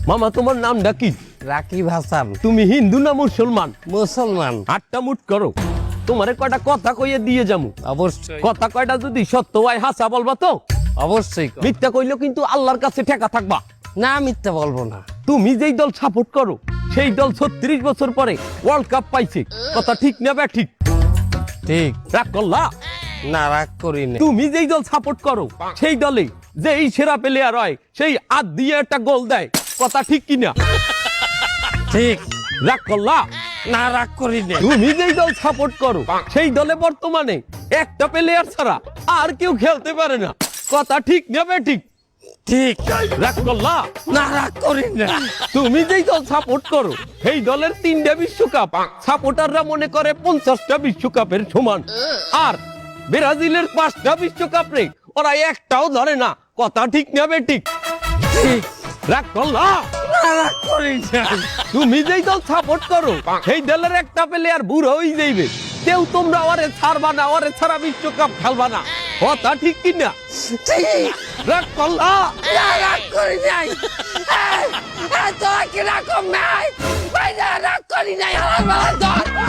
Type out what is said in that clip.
মামা তোমার নামটা কি? রাকিব হাসান। তুমি হিন্দু না মুসলমান? মুসলমান। আটটা মুট করো, তোমারে কয়টা কথা কইয়ে দিয়ে যামু। অবশ্যই কথা কয়টা যদি সত্য হয় হাসা বলবা তো? অবশ্যই কর। মিথ্যা কইলেও কিন্তু আল্লাহর কাছে ঠেকা থাকবা। না মিথ্যা বলবো না। তুমি যেই দল সাপোর্ট করো সেই দল 36 বছর পরে ওয়ার্ল্ড কাপ পাইছে, কথা ঠিক না বে ঠিক? ঠিক। রাগ করলা? না রাগ করি না। তুমি যেই দল সাপোর্ট করো সেই দলে যেই সেরা প্লেয়ার হয় সেই হাত দিয়ে একটা গোল দেয়, কথা ঠিক কিনা? ঠিক। রাগ করলা? না রাগ করি না। তুমি যেই দল সাপোর্ট করো সেই দলে বর্তমানে একটা প্লেয়ার ছাড়া আর কেউ খেলতে পারে না, কথা ঠিক না বে ঠিক? ঠিক। রাগ করলা? না রাগ করি না। তুমি যেই দল সাপোর্ট করো সেই দলের 3টা বিশ্বকাপ সাপোর্টাররা মনে করে 50টা বিশ্বকাপের সমান, আর ব্রাজিলের 5টা বিশ্বকাপ রে ওরা একটাও ধরে না, কথা ঠিক না বে ঠিক? ঠিক। রাগ করলা? না রাগ করি না। তুমি যেই দল সাপোর্ট করো সেই দলের একটা প্লেয়ার বুড়ো হয়ে যাইবে, কেউ তোমরা ওরে ছাড়বা না, ওরে ছাড়া বিশ্বকাপ খেলবা না, কথা ঠিক কিনা? ঠিক। রাগ করলা? না রাগ করি নাই। তোরা কি রাগ নাই? ভাই না রাগ করি নাই। আমার বেলা ধর।